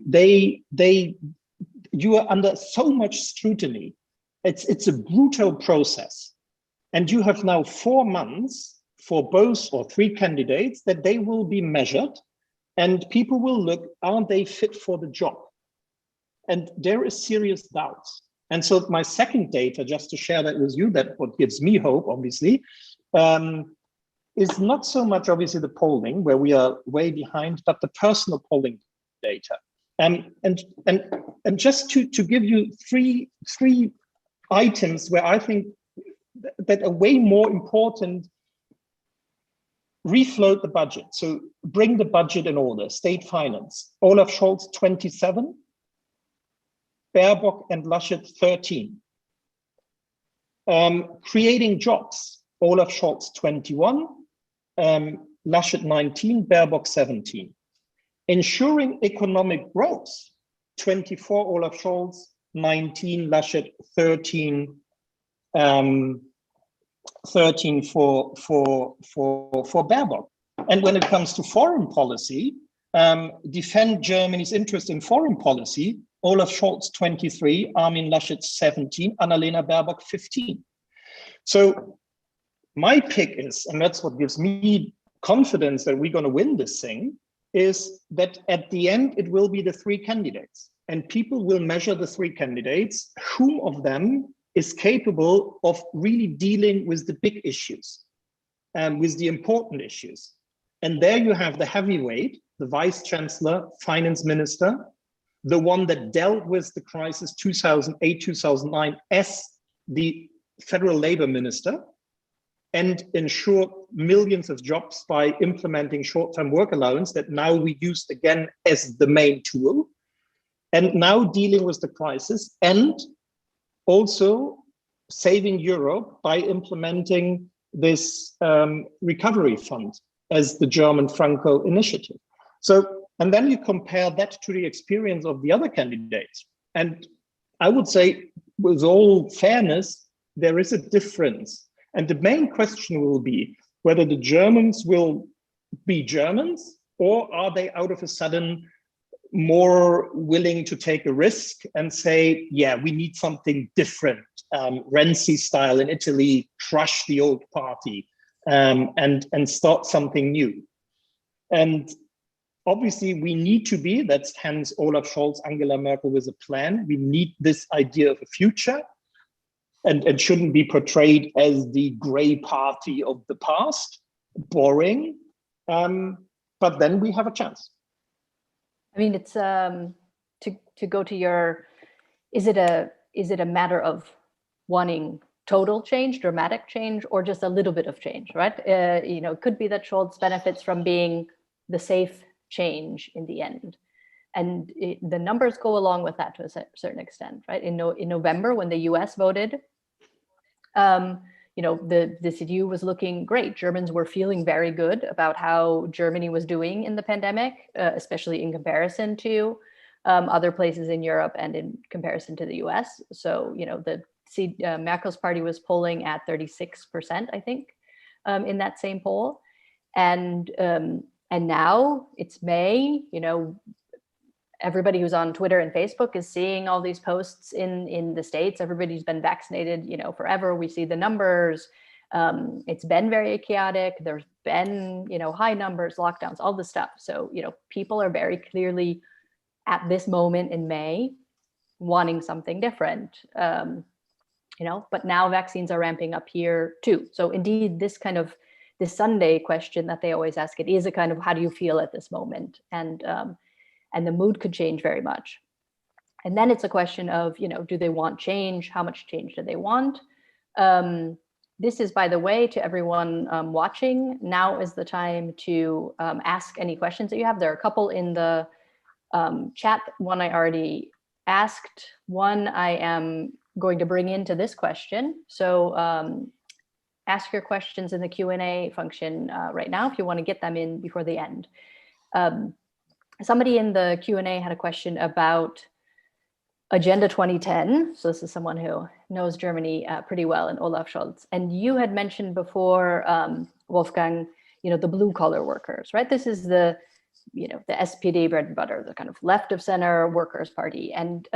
You are under so much scrutiny. It's a brutal process. And you have now 4 months for both or 3 candidates that they will be measured, and people will look, are they fit for the job? And there is serious doubts. And so my second data, just to share that with you, that what gives me hope, obviously, is not so much obviously the polling where we are way behind, but the personal polling data. And just to give you three items where I think that are way more important: refloat the budget. So bring the budget in order, state finance. Olaf Scholz, 27. Baerbock and Laschet, 13. Creating jobs, Olaf Scholz, 21. Laschet, 19. Baerbock, 17. Ensuring economic growth, 24. Olaf Scholz, 19. Laschet, 13. 13 for Baerbock. And when it comes to foreign policy, defend Germany's interest in foreign policy, Olaf Scholz, 23, Armin Laschet, 17, Annalena Baerbock, 15. So my pick is, and that's what gives me confidence that we're going to win this thing, is that at the end, it will be the 3 candidates. And people will measure the 3 candidates, whom of them is capable of really dealing with the big issues, with the important issues. And there you have the heavyweight, the vice chancellor, finance minister, the one that dealt with the crisis 2008, 2009 as the federal labor minister and ensured millions of jobs by implementing short-term work allowance that now we used again as the main tool, and now dealing with the crisis and also saving Europe by implementing this recovery fund. as the German Franco initiative. So, and then you compare that to the experience of the other candidates. And I would say, with all fairness, there is a difference. And the main question will be whether the Germans will be Germans, or are they out of a sudden more willing to take a risk and say, yeah, we need something different, Renzi style in Italy, crush the old party, and start something new. And obviously we need to be, that's hence Olaf Scholz, Angela Merkel with a plan. We need this idea of a future, and shouldn't be portrayed as the gray party of the past, boring, but then we have a chance. I mean, it's to go to your, is it a matter of wanting total change, dramatic change, or just a little bit of change, right? It could be that Scholz benefits from being the safe change in the end. And the numbers go along with that to a certain extent, right? In November, when the US voted, the CDU was looking great. Germans were feeling very good about how Germany was doing in the pandemic, especially in comparison to other places in Europe and in comparison to the US. So, Merkel's party was polling at 36%, I think, in that same poll. And now it's May, everybody who's on Twitter and Facebook is seeing all these posts in the States. Everybody's been vaccinated, forever. We see the numbers. It's been very chaotic. There's been, high numbers, lockdowns, all this stuff. So, people are very clearly at this moment in May wanting something different, but now vaccines are ramping up here too. So indeed, this Sunday question that they always ask, it is a kind of, how do you feel at this moment? And the mood could change very much. And then it's a question of, do they want change? How much change do they want? This is, by the way, to everyone watching, now is the time to ask any questions that you have. There are a couple in the chat. One I already asked. One I am going to bring into this question. So ask your questions in the Q&A function right now if you want to get them in before the end. Somebody in the Q&A had a question about Agenda 2010. So this is someone who knows Germany pretty well, and Olaf Scholz. And you had mentioned before, Wolfgang, the blue collar workers, right? This is the SPD bread and butter, the kind of left of center workers party. And,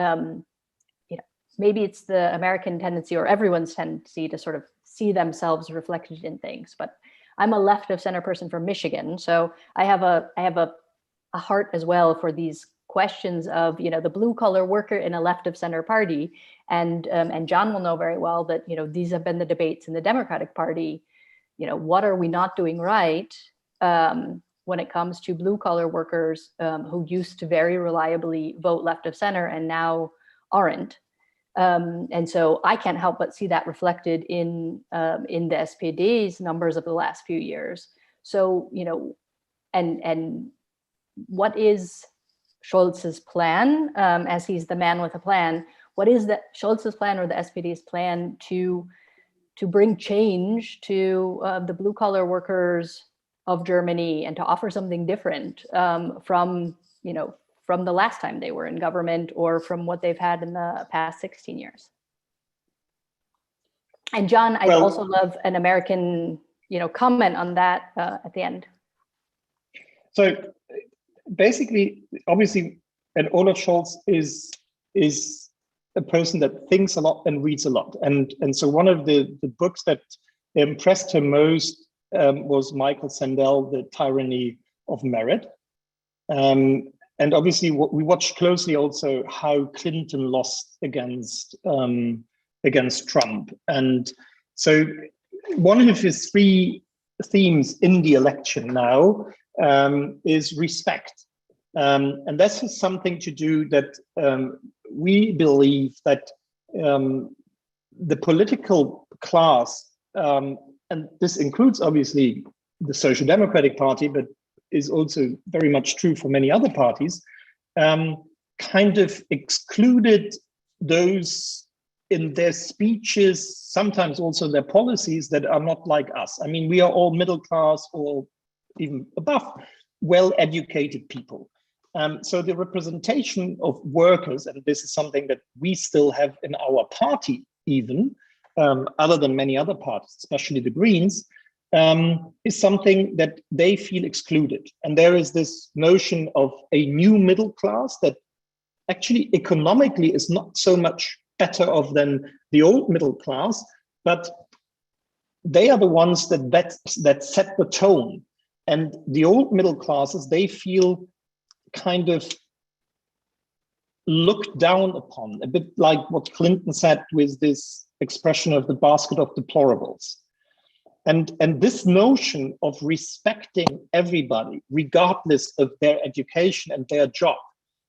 maybe it's the American tendency, or everyone's tendency, to sort of see themselves reflected in things. But I'm a left of center person from Michigan. So I have a heart as well for these questions of, the blue collar worker in a left of center party. And John will know very well that, these have been the debates in the Democratic Party. What are we not doing right when it comes to blue collar workers who used to very reliably vote left of center and now aren't. And so I can't help but see that reflected in the SPD's numbers of the last few years. So, and what is Scholz's plan, as he's the man with a plan? What is that Scholz's plan or the SPD's plan to bring change to the blue collar workers of Germany and to offer something different from the last time they were in government or from what they've had in the past 16 years? And John, I'd also love an American, comment on that at the end. So basically, obviously, and Olaf Scholz is a person that thinks a lot and reads a lot. And so one of the books that impressed him most was Michael Sandel, The Tyranny of Merit. And obviously, we watched closely also how Clinton lost against Trump. And so one of his three themes in the election now is respect. And this is something to do that we believe that the political class, and this includes obviously the Social Democratic Party, but is also very much true for many other parties, kind of excluded those in their speeches, sometimes also their policies, that are not like us. I mean, we are all middle class or even above, well-educated people. So the representation of workers, and this is something that we still have in our party even, other than many other parties, especially the Greens, is something that they feel excluded. And there is this notion of a new middle class that actually economically is not so much better off than the old middle class, but they are the ones that set the tone. And the old middle classes, they feel kind of looked down upon, a bit like what Clinton said with this expression of the basket of deplorables. And this notion of respecting everybody, regardless of their education and their job,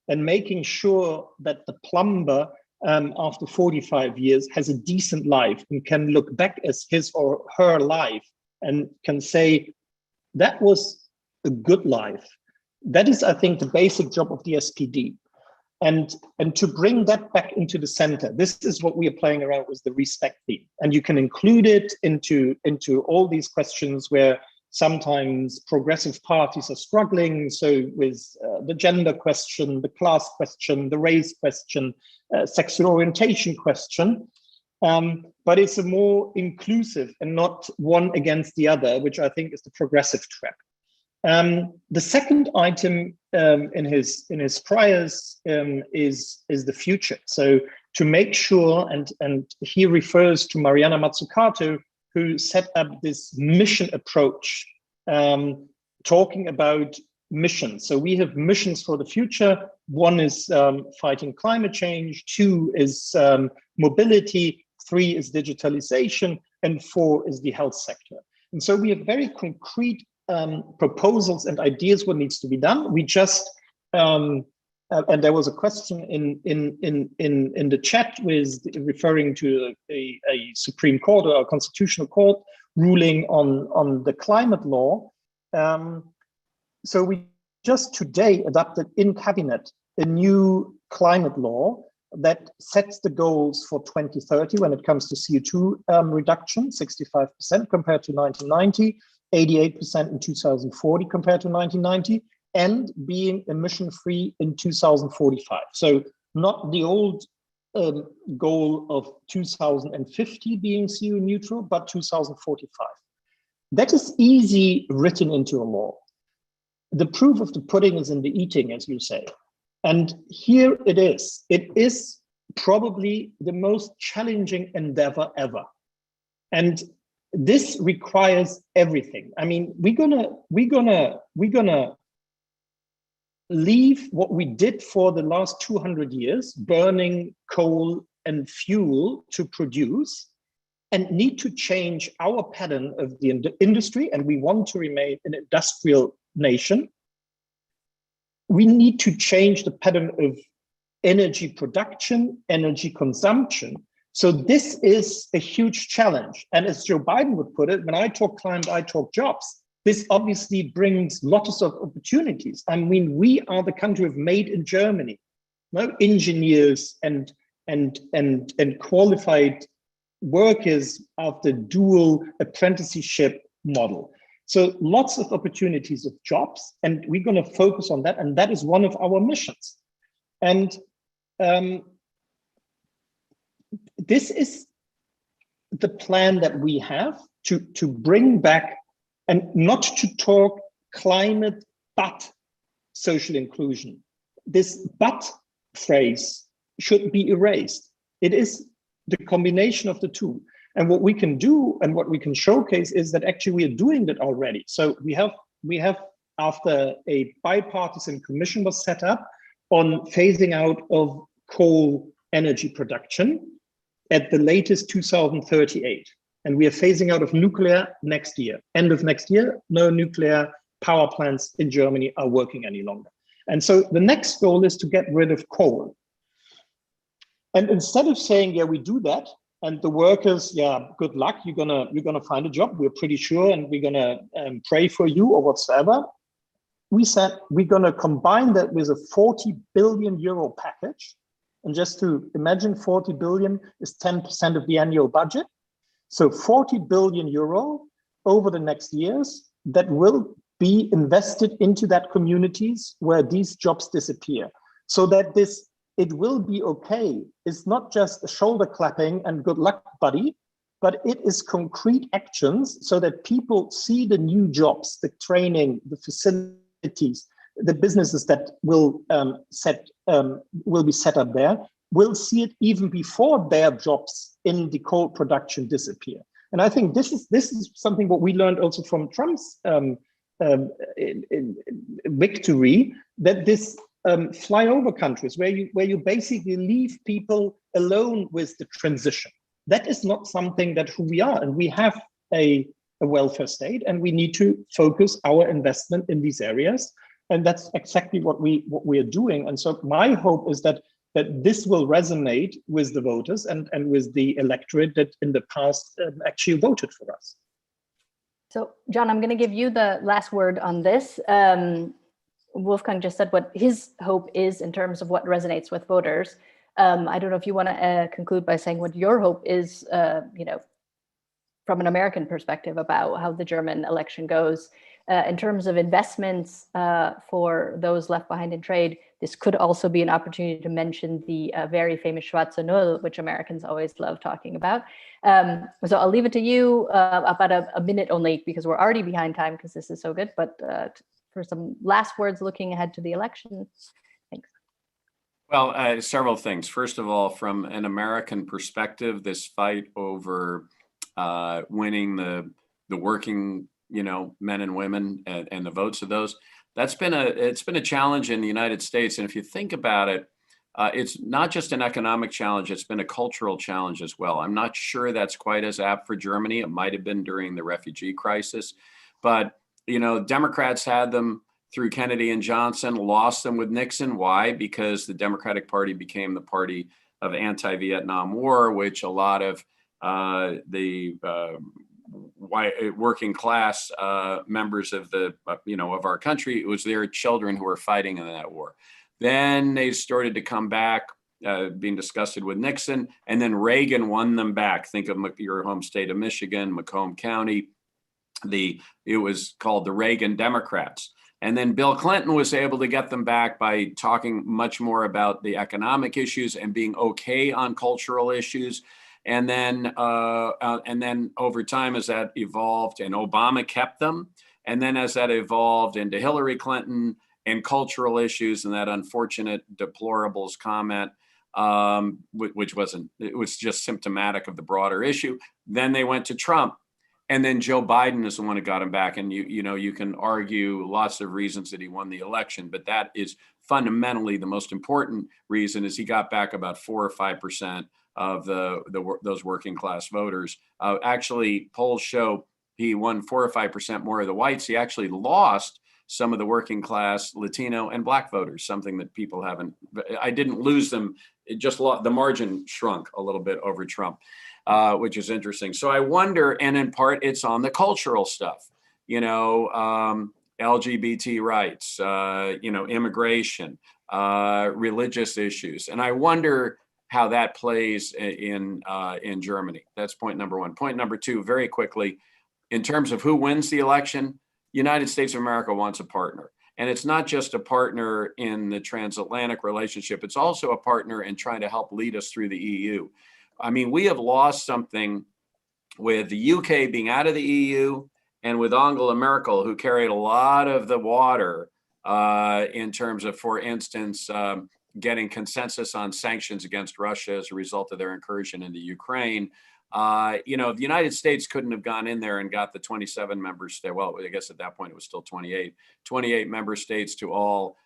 and making sure that the plumber after 45 years has a decent life and can look back at his or her life and can say, that was a good life. That is, I think, the basic job of the SPD. And to bring that back into the center, this is what we are playing around with, the respect theme. And you can include it into all these questions where sometimes progressive parties are struggling. So with the gender question, the class question, the race question, sexual orientation question. But it's a more inclusive and not one against the other, which I think is the progressive trap. The second item in his priors is the future. So to make sure, and he refers to Mariana Mazzucato, who set up this mission approach, talking about missions. So we have missions for the future. One is fighting climate change, 2 is mobility, 3 is digitalization, and 4 is the health sector. And so we have very concrete proposals and ideas what needs to be done. We just and there was a question in the chat with referring to a Supreme Court or a Constitutional Court ruling on the climate law. So we just today adopted in cabinet a new climate law that sets the goals for 2030 when it comes to CO2 reduction, 65% compared to 1990. 88% in 2040 compared to 1990, and being emission-free in 2045. So not the old goal of 2050 being CO neutral, but 2045. That is easy written into a law. The proof of the pudding is in the eating, as you say. And here it is. It is probably the most challenging endeavor ever. And this requires everything. I mean, we're gonna leave what we did for the last 200 years, burning coal and fuel to produce, and need to change our pattern of the industry. And we want to remain an industrial nation. We need to change the pattern of energy production, energy consumption. So this is a huge challenge. And as Joe Biden would put it, when I talk climate, I talk jobs. This obviously brings lots of opportunities. I mean, we are the country of made in Germany. No engineers and qualified workers of the dual apprenticeship model. So lots of opportunities of jobs, and we're going to focus on that. And that is one of our missions. And this is the plan that we have to bring back, and not to talk climate, but social inclusion. This but phrase should be erased. It is the combination of the two. And what we can do and what we can showcase is that actually we are doing that already. So we have after a bipartisan commission was set up on phasing out of coal energy production at the latest 2038. And we are phasing out of nuclear next year. End of next year, no nuclear power plants in Germany are working any longer. And so the next goal is to get rid of coal. And instead of saying, yeah, we do that, and the workers, yeah, good luck, you're gonna find a job, we're pretty sure, and we're gonna pray for you or whatsoever. We said we're gonna combine that with a 40 billion euro package. And just to imagine, 40 billion is 10% of the annual budget. So 40 billion euro over the next years that will be invested into that communities where these jobs disappear, so that it will be okay. It's not just a shoulder clapping and good luck, buddy, but it is concrete actions so that people see the new jobs, the training, the facilities, the businesses that will be set up there, will see it even before their jobs in the coal production disappear. And I think this is something what we learned also from Trump's victory, that this flyover countries where you basically leave people alone with the transition. That is not something that who we are, and we have a welfare state, and we need to focus our investment in these areas, and that's exactly what we are doing. And so my hope is that this will resonate with the voters and with the electorate that in the past actually voted for us. So, John, I'm going to give you the last word on this. Wolfgang just said what his hope is in terms of what resonates with voters. I don't know if you want to conclude by saying what your hope is, from an American perspective about how the German election goes. In terms of investments for those left behind in trade, this could also be an opportunity to mention the very famous Schwarze Null, which Americans always love talking about. So I'll leave it to you about a minute only, because we're already behind time because this is so good. But for some last words looking ahead to the election. Thanks. Well, several things. First of all, from an American perspective, this fight over winning the working men and women and the votes of those, it's been a challenge in the United States. And if you think about it, it's not just an economic challenge, it's been a cultural challenge as well. I'm not sure that's quite as apt for Germany. It might have been during the refugee crisis, but Democrats had them through Kennedy and Johnson, lost them with Nixon. Why? Because the Democratic Party became the party of anti-Vietnam War, which a lot of the working class members of of our country, it was their children who were fighting in that war. Then they started to come back, being disgusted with Nixon, and then Reagan won them back. Think of your home state of Michigan, Macomb County. It was called the Reagan Democrats. And then Bill Clinton was able to get them back by talking much more about the economic issues and being okay on cultural issues. And then over time, as that evolved, and Obama kept them, and then as that evolved into Hillary Clinton and cultural issues and that unfortunate deplorables comment, which it was just symptomatic of the broader issue. Then they went to Trump, and then Joe Biden is the one who got him back. And you can argue lots of reasons that he won the election, but that is fundamentally the most important reason, is he got back about 4 or 5% of those working class voters. Actually, polls show he won 4 or 5% more of the whites. He actually lost some of the working class Latino and Black voters, something that people haven't. I didn't lose them; it just the margin shrunk a little bit over Trump, which is interesting. So I wonder, and in part, it's on the cultural stuff. LGBT rights, immigration, religious issues, and I wonder how that plays in Germany. That's point number one. Point number two, very quickly, in terms of who wins the election, United States of America wants a partner. And it's not just a partner in the transatlantic relationship, it's also a partner in trying to help lead us through the EU. I mean, we have lost something with the UK being out of the EU and with Angela Merkel, who carried a lot of the water in terms of, for instance, getting consensus on sanctions against Russia as a result of their incursion into Ukraine. The United States couldn't have gone in there and got the 27 member states. Well, I guess at that point it was still 28 member states to all,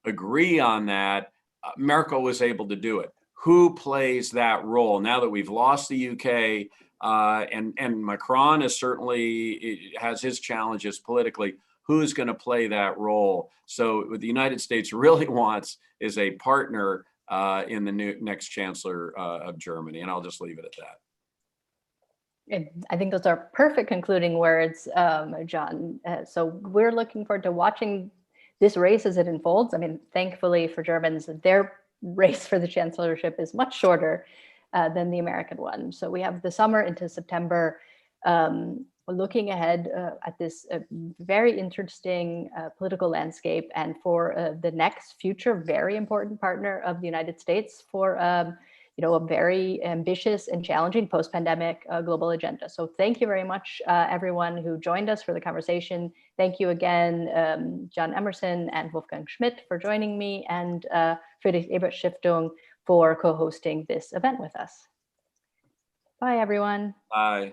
agree on that. Merkel was able to do it. Who plays that role now that we've lost the UK? And Macron is certainly has his challenges politically. Who's going to play that role? So what the United States really wants is a partner in the next chancellor of Germany. And I'll just leave it at that. I think those are perfect concluding words, John. So we're looking forward to watching this race as it unfolds. I mean, thankfully for Germans, their race for the chancellorship is much shorter than the American one. So we have the summer into September. looking ahead at this very interesting political landscape, and for the next future very important partner of the United States for a very ambitious and challenging post-pandemic global agenda. So thank you very much, everyone who joined us for the conversation. Thank you again, John Emerson and Wolfgang Schmidt for joining me, and Friedrich-Ebert-Stiftung for co-hosting this event with us. Bye, everyone. Bye.